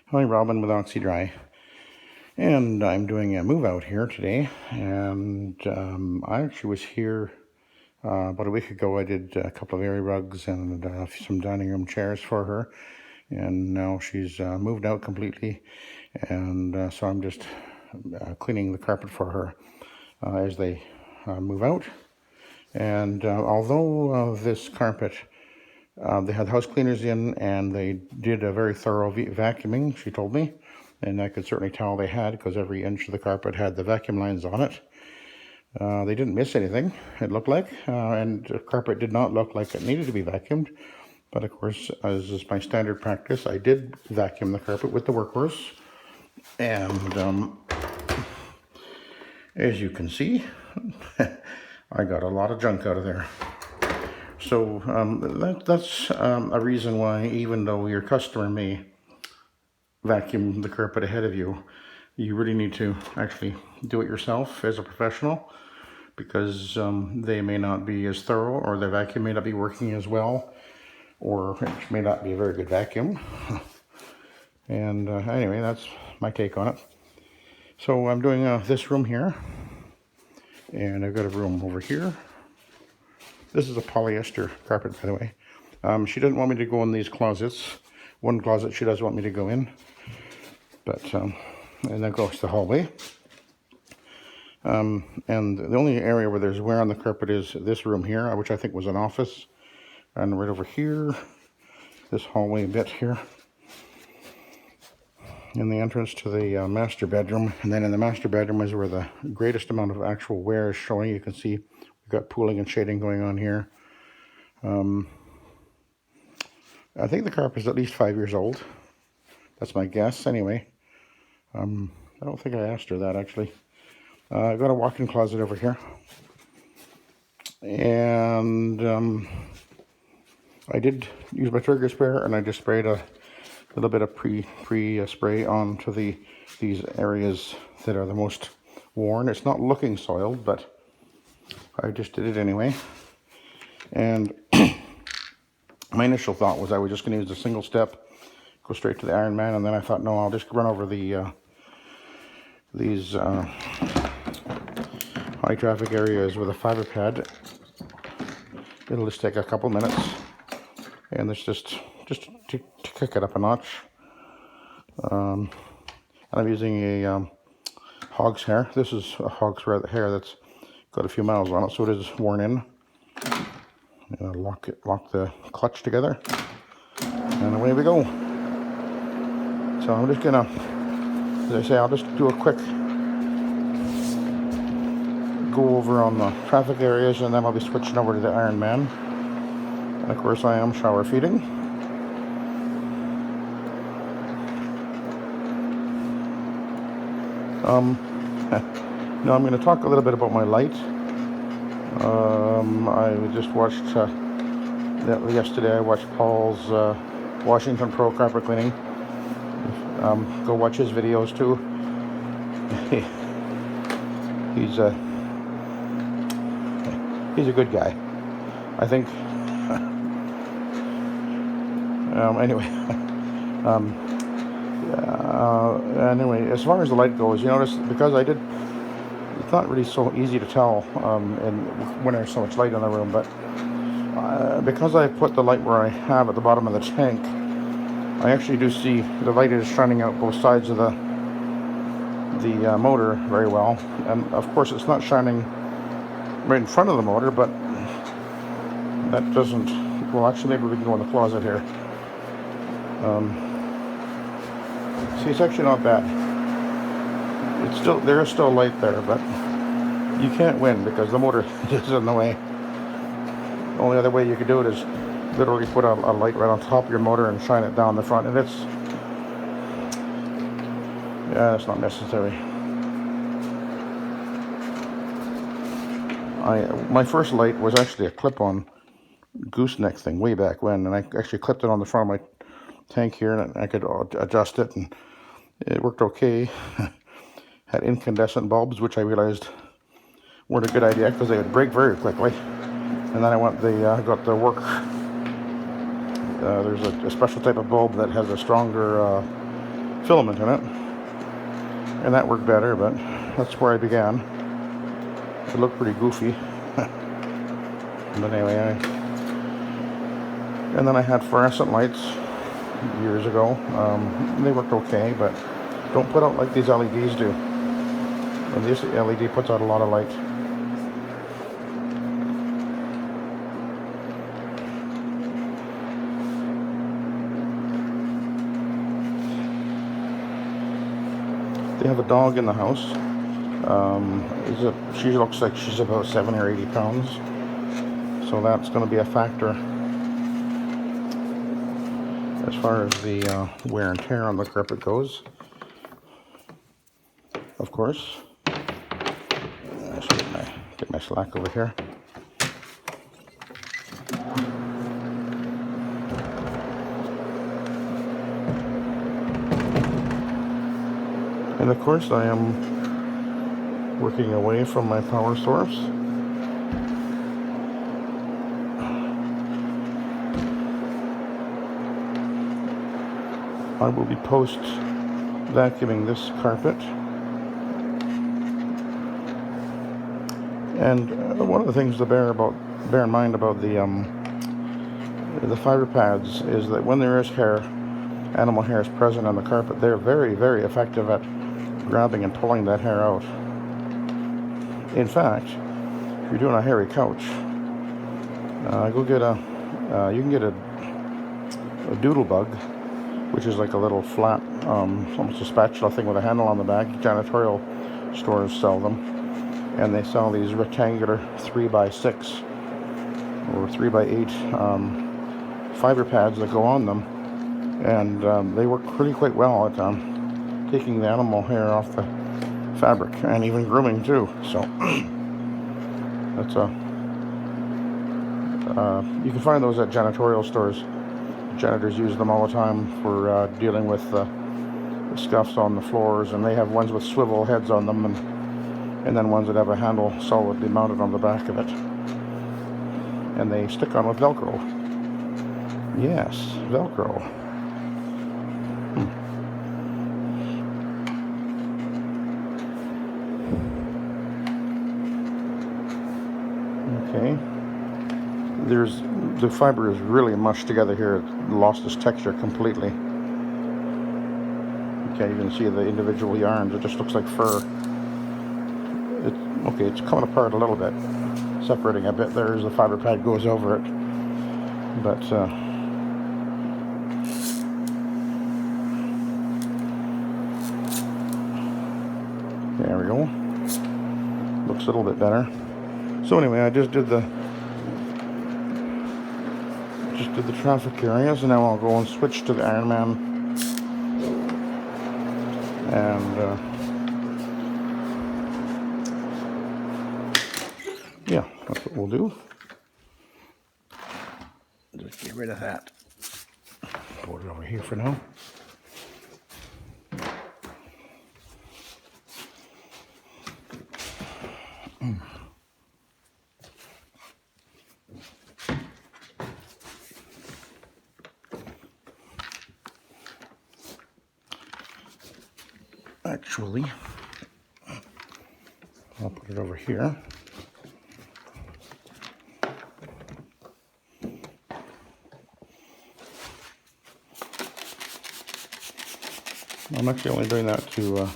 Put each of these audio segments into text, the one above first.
Hi, Robin with Oxy-Dry, and I'm doing a move out here today. And I actually was here about a week ago. I did a couple of area rugs and some dining room chairs for her, and now she's moved out completely. And so I'm just cleaning the carpet for her as they move out. And although this carpet, they had house cleaners in and they did a very thorough vacuuming, she told me. And I could certainly tell they had, because every inch of the carpet had the vacuum lines on it. They didn't miss anything, it looked like. And the carpet did not look like it needed to be vacuumed. But of course, as is my standard practice, I did vacuum the carpet with the Workhorse. And as you can see, I got a lot of junk out of there. So that's a reason why, even though your customer may vacuum the carpet ahead of you, you really need to actually do it yourself as a professional, because they may not be as thorough, or the vacuum may not be working as well, or it may not be a very good vacuum. And anyway, that's my take on it. So I'm doing this room here, and I've got a room over here. This is a polyester carpet, by the way. She doesn't want me to go in these closets. One closet she does want me to go in, but and then goes the hallway. And the only area where there's wear on the carpet is this room here, which I think was an office. And right over here, this hallway bit here, and the entrance to the master bedroom. And then in the master bedroom is where the greatest amount of actual wear is showing. You can see we've got pooling and shading going on here. I think the carpet is at least 5 years old. That's my guess, anyway. I don't think I asked her that, actually. I've got a walk-in closet over here. And I did use my trigger sprayer, and I just sprayed a little bit of pre-spray onto these areas that are the most worn. It's not looking soiled, but I just did it anyway. And my initial thought was I was just going to use a single step, go straight to the Iron Man, and then I thought, no, I'll just run over these high traffic areas with a fiber pad. It'll just take a couple minutes, and it's just to kick it up a notch. And I'm using a hog's hair. This is a hog's hair that's got a few miles on it, so it is worn in. Lock the clutch together, and away we go. So I'm just gonna, as I say, I'll just do a quick go over on the traffic areas, and then I'll be switching over to the Iron Man. And of course, I am shower feeding. Now I'm going to talk a little bit about my light. I just watched yesterday. I watched Paul's Washington Pro carpet cleaning. Go watch his videos too. He's a good guy, I think. Anyway, as far as the light goes, you notice, because it's not really so easy to tell when there's so much light in the room, but because I put the light where I have at the bottom of the tank, I actually do see the light is shining out both sides of the motor very well. And of course, it's not shining right in front of the motor, but that doesn't, well, actually, maybe we can go in the closet here. See, it's actually not bad. There is still light there, but you can't win because the motor is in the way. The only other way you could do it is literally put a light right on top of your motor and shine it down the front, and it's not necessary. My first light was actually a clip-on gooseneck thing way back when, and I actually clipped it on the front of my tank here, and I could adjust it, and it worked okay. Had incandescent bulbs, which I realized weren't a good idea because they would break very quickly. And then I got the work. There's a special type of bulb that has a stronger filament in it, and that worked better, but that's where I began. It looked pretty goofy. But anyway, and then I had fluorescent lights years ago. They worked okay, but don't put out like these LEDs do. And this LED puts out a lot of light. They have a dog in the house. She looks like she's about 70 or 80 pounds. So that's going to be a factor as far as the wear and tear on the carpet goes. Of course. I should get my slack over here. And of course I am working away from my power source. I will be post vacuuming this carpet. And one of the things to bear in mind about the fiber pads is that when there is animal hairs present on the carpet, they're very, very effective at grabbing and pulling that hair out. In fact, if you're doing a hairy couch, you can get a doodle bug, which is like a little flat, almost a spatula thing with a handle on the back. Janitorial stores sell them, and they sell these rectangular 3x6 or 3x8 fiber pads that go on them, and they work quite well at taking the animal hair off the fabric and even grooming too. So that's you can find those at janitorial stores. Janitors use them all the time for dealing with the scuffs on the floors, and they have ones with swivel heads on them, and then ones that have a handle solidly mounted on the back of it, and they stick on with Velcro. Yes, Velcro. Okay. The fiber is really mushed together here. It lost its texture completely. You can't even see the individual yarns. It just looks like fur. It's coming apart a little bit, separating a bit there as the fiber pad goes over it. But there we go. Looks a little bit better. So anyway, I just did the traffic areas, and now I'll go and switch to the Iron Man, and yeah, that's what we'll do. Just get rid of that. Put it over here for now. Actually, I'll put it over here. I'm actually only doing that to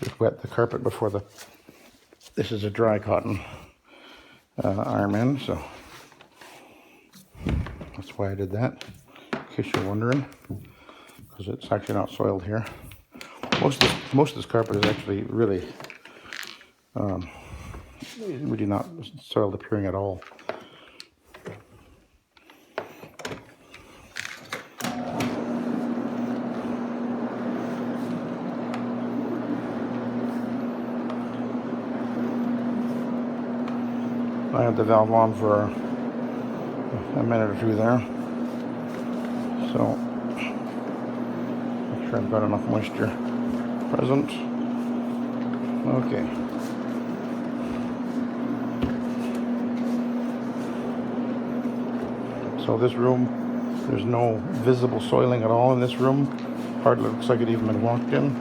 just wet the carpet before this is a dry cotton Iron Man, so that's why I did that, in case you're wondering, because it's actually not soiled here. Most of this carpet is actually really not soiled appearing at all. I had the valve on for a minute or two there, so make sure I've got enough moisture present. Okay. So this room, there's no visible soiling at all in this room. Hardly looks like it even been walked in.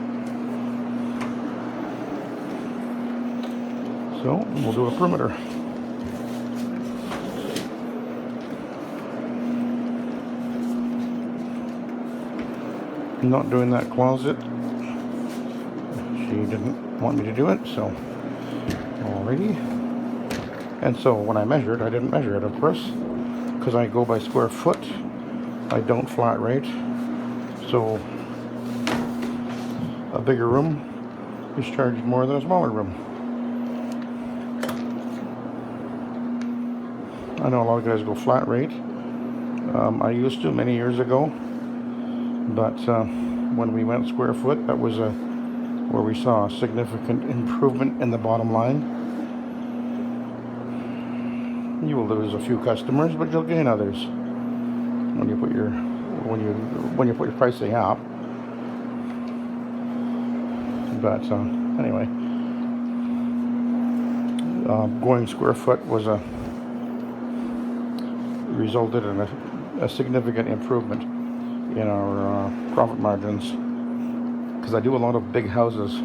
So we'll do a perimeter. I'm not doing that closet. She didn't want me to do it, so alrighty. And so when I measured, I didn't measure it, of course, because I go by square foot. I don't flat rate. So a bigger room is charged more than a smaller room. I know a lot of guys go flat rate. I used to many years ago, but when we went square foot, that was where we saw a significant improvement in the bottom line. You will lose a few customers, but you'll gain others when you put your pricing up. But anyway, going square foot was resulted in a significant improvement in our profit margins, because I do a lot of big houses.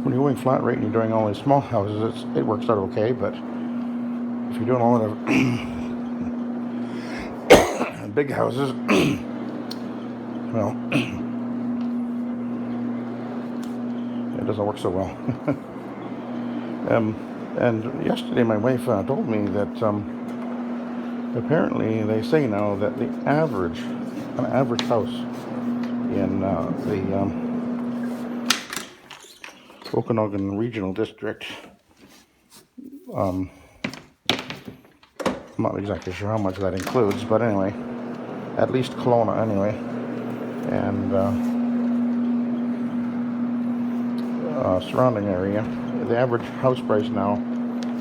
When you're going flat rate and you're doing only small houses, it works out okay, but if you're doing a lot of big houses, well, it doesn't work so well. And yesterday my wife told me that apparently they say now that an average house in the Okanagan Regional District, I'm not exactly sure how much that includes, but anyway, at least Kelowna anyway, and surrounding area, the average house price now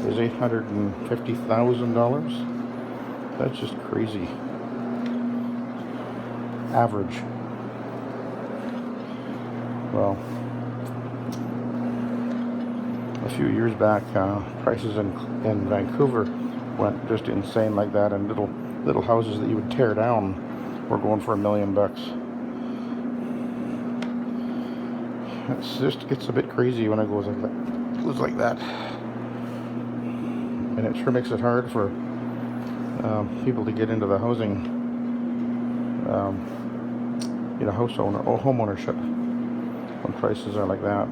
is $850,000. That's just crazy. Average. Well, a few years back, prices in Vancouver went just insane like that, and little houses that you would tear down were going for $1 million. It just gets a bit crazy when it goes like that. And it sure makes it hard for people to get into the housing, home ownership when prices are like that.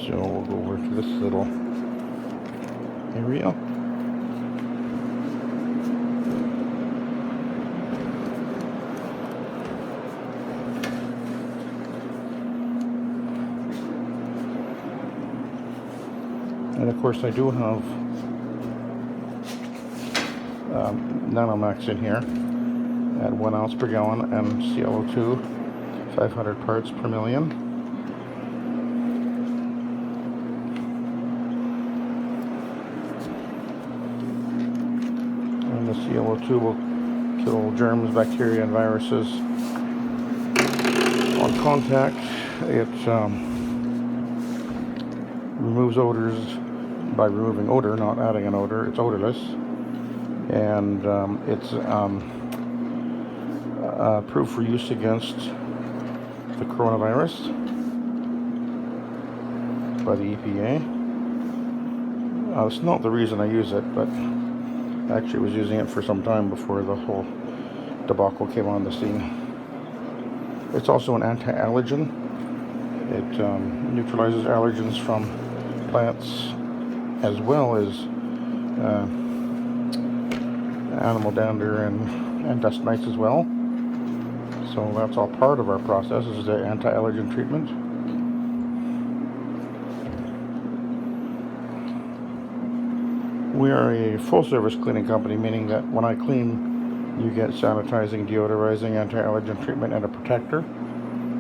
So we'll go over to this little area. And of course I do have Nanomax in here at 1 ounce per gallon and CO2 500 parts per million. And the CO2 will kill germs, bacteria, and viruses on contact. It removes odors by removing odor, not adding an odor. It's odorless, and it's approved for use against the coronavirus by the EPA. It's not the reason I use it, but I actually was using it for some time before the whole debacle came on the scene. It's also an anti-allergen. It neutralizes allergens from plants as well as animal dander and dust mites as well. So that's all part of our process, is the anti-allergen treatment. We are a full-service cleaning company, meaning that when I clean, you get sanitizing, deodorizing, anti-allergen treatment, and a protector.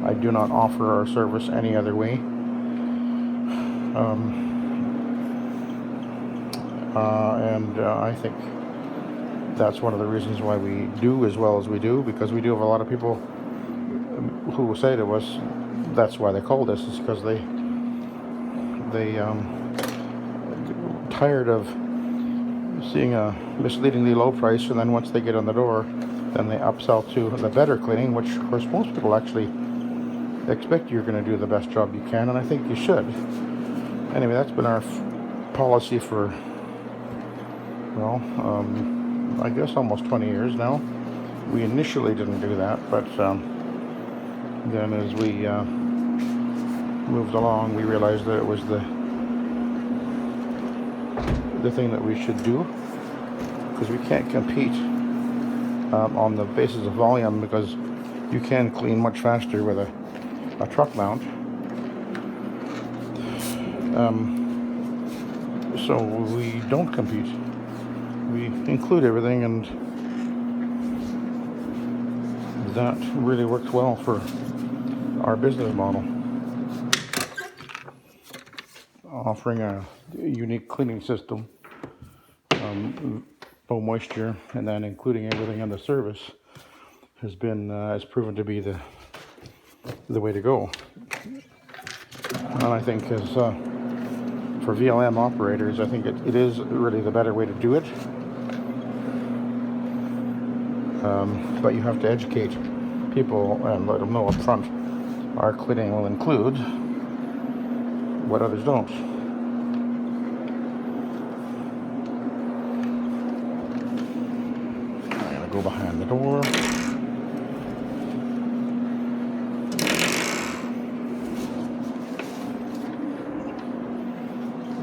I do not offer our service any other way. I think that's one of the reasons why we do as well as we do, because we do have a lot of people who will say to us that's why they called us, is because they tired of seeing a misleadingly low price, and then once they get on the door, then they upsell to the better cleaning, which of course most people actually expect you're going to do the best job you can, and I think you should. Anyway, that's been our policy for, well, I guess almost 20 years now. We initially didn't do that, but then as we moved along, we realized that it was the thing that we should do, because we can't compete on the basis of volume, because you can clean much faster with a truck mount. So we don't compete. We include everything, and that really works well for our business model, offering a unique cleaning system, low moisture, and then including everything in the service has proven to be the way to go. And I think as for VLM operators, I think it is really the better way to do it. But you have to educate people and let them know up front our cleaning will include what others don't. I'm going to go behind the door.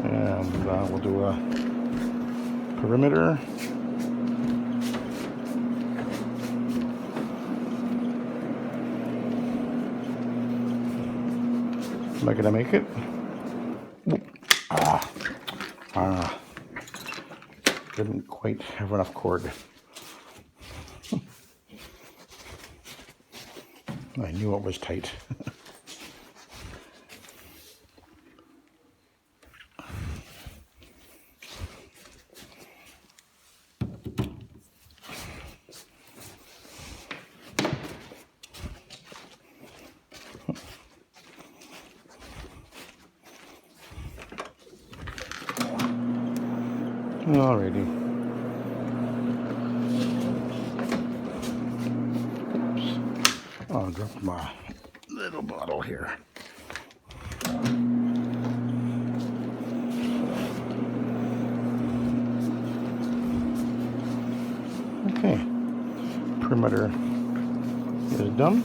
And we'll do a perimeter. Am I going to make it? Didn't quite have enough cord. I knew it was tight. Alrighty. Oops. Oh, I dropped my little bottle here. Okay. Perimeter is done.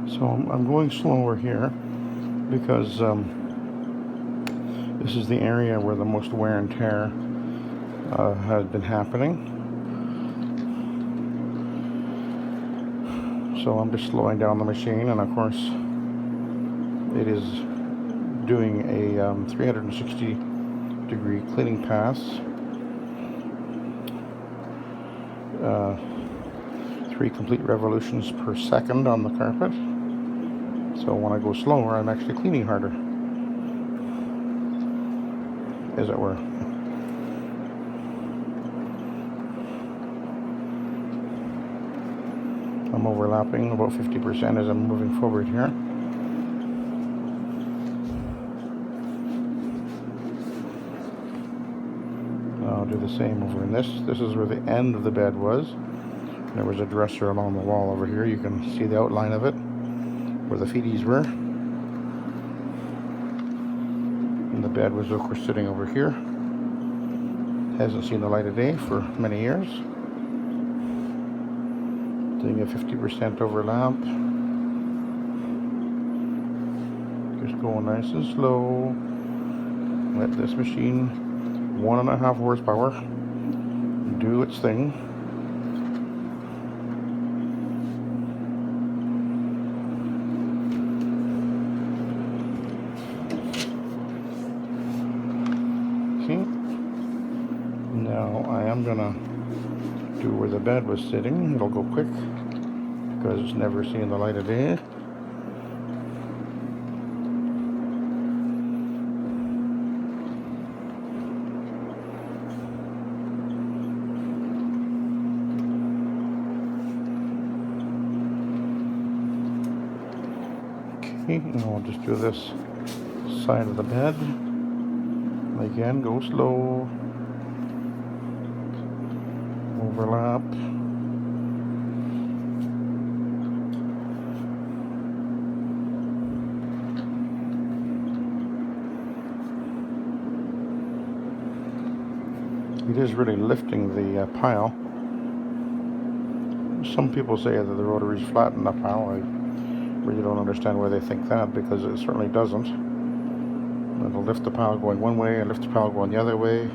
So I'm going slower here because this is the area where the most wear and tear has been happening. So I'm just slowing down the machine, and of course it is doing a 360 degree cleaning pass. 3 complete revolutions per second on the carpet. So when I go slower, I'm actually cleaning harder, as it were. I'm overlapping about 50% as I'm moving forward here. I'll do the same over in this. This is where the end of the bed was. There was a dresser along the wall over here. You can see the outline of it, where the feeties were. And the bed was, of course, sitting over here. Hasn't seen the light of day for many years. Doing a 50% overlap. Just going nice and slow. Let this machine, 1.5 horsepower, do its thing. Okay. Now I am gonna to where the bed was sitting. It'll go quick because it's never seen the light of day. Okay, and we'll just do this side of the bed. Again, go slow. Overlap. It is really lifting the pile. Some people say that the rotaries flatten the pile. I really don't understand why they think that, because it certainly doesn't. It'll lift the pile going one way and lift the pile going the other way.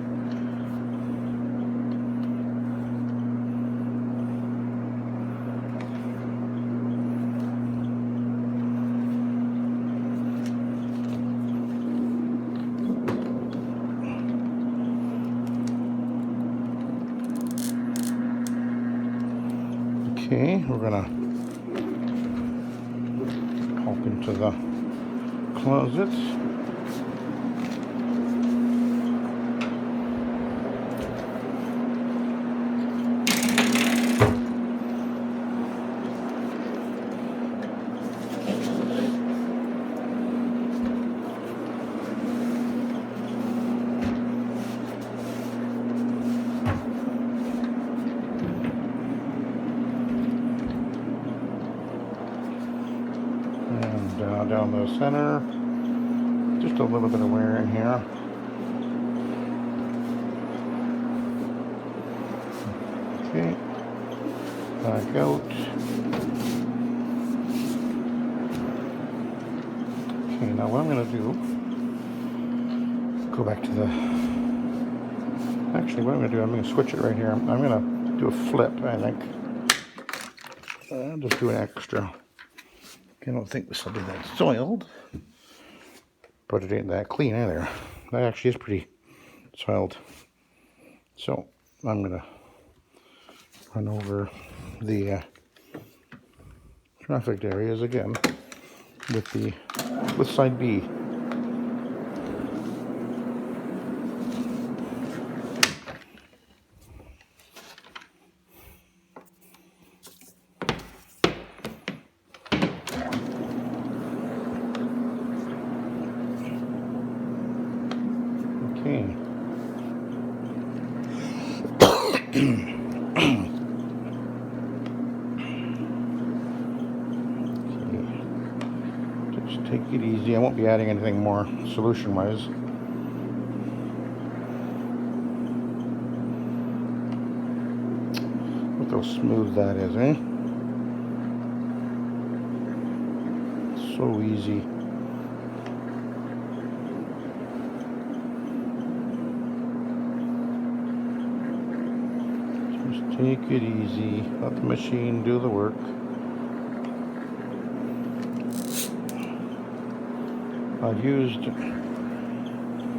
Okay, we're gonna hop into the closet. Down the center, just a little bit of wear in here. Okay, back out. Okay, now what I'm going to do, go back to the, actually what I'm going to do, I'm going to switch it right here. I'm going to do a flip, I think. I'll just do an extra. I don't think this will be that soiled, but it ain't that clean either. That actually is pretty soiled. So I'm gonna run over the trafficked areas again with side B. Okay. Just take it easy. I won't be adding anything more solution-wise. Look how smooth that is, eh? So easy. Just take it easy. Let the machine do the work. I've used,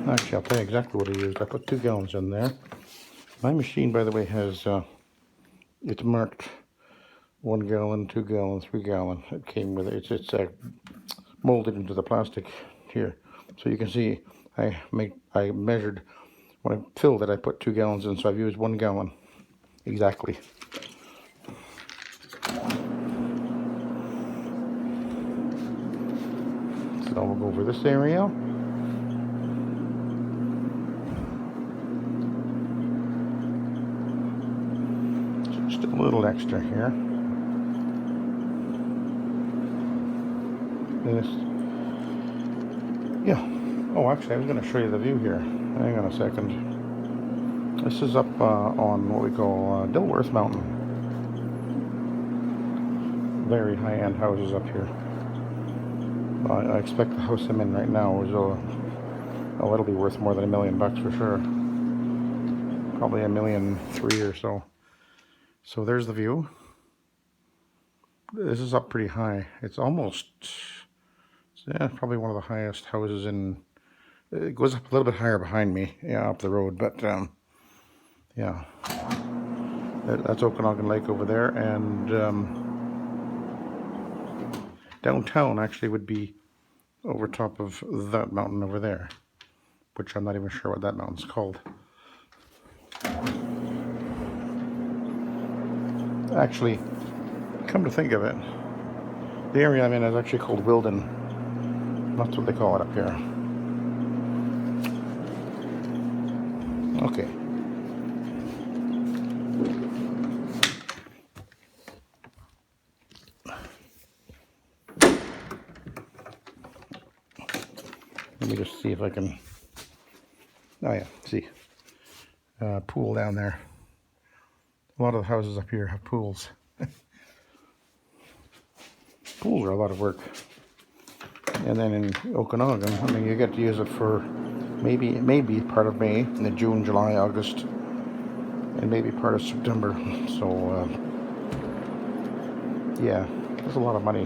actually I'll tell you exactly what I used. I put 2 gallons in there. My machine, by the way, has, it's marked 1 gallon, 2 gallon, 3 gallon. It came with it. It's molded into the plastic here. So you can see I measured, when I filled it, I put 2 gallons in, so I've used 1 gallon exactly. So we'll go over this area. Just a little extra here. Yeah. Oh, actually, I was going to show you the view here. Hang on a second. This is up on what we call Dilworth Mountain. Very high-end houses up here. I expect the house I'm in right now is it'll be worth more than $1 million for sure. Probably $1.3 million or so. So there's the view. This is up pretty high. It's almost, yeah, probably one of the highest houses in. It goes up a little bit higher behind me, yeah, up the road, but yeah, That's Okanagan Lake over there, and downtown actually would be over top of that mountain over there, which I'm not even sure what that mountain's called. Actually, come to think of it, the area I'm in is actually called Wilden. That's what they call it up here. Okay. Let me just see if I can... Oh yeah, see. Pool down there. A lot of the houses up here have pools. Pools are a lot of work. And then in Okanagan, I mean, you get to use it for maybe part of May, in the June, July, August, and maybe part of September. So, yeah, there's a lot of money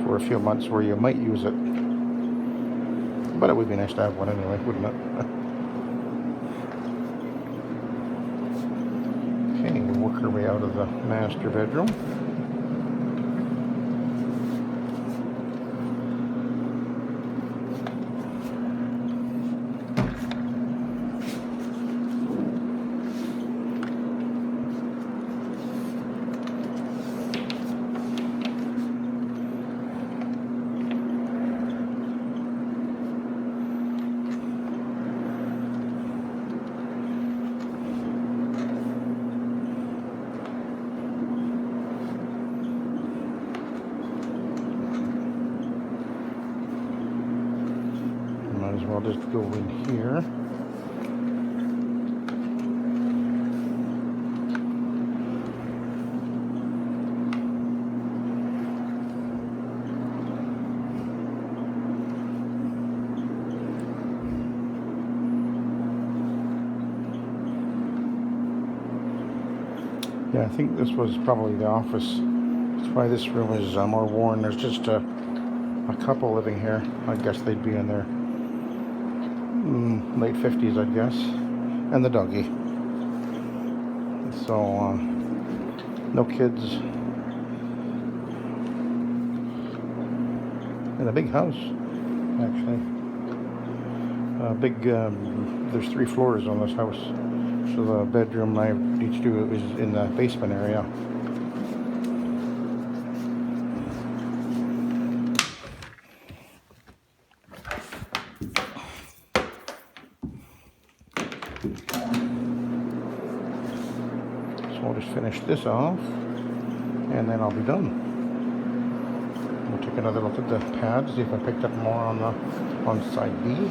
for a few months where you might use it. But it would be nice to have one anyway, wouldn't it? Okay, we'll work our way out of the master bedroom. Might as well just go in here. Yeah, I think this was probably the office. That's why this room is more worn. There's just a couple living here. I guess they'd be in their late 50s, I guess. And the doggy. So, no kids. And a big house, actually. There's 3 floors on this house. So the bedroom I need to do is in the basement area. So I'll just finish this off, and then I'll be done. We'll take another look at the pads, see if I picked up more on side B.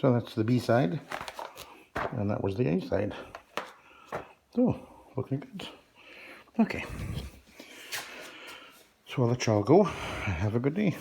So that's the B side, and that was the A side. So, looking good. Okay. So I'll let y'all go. Have a good day.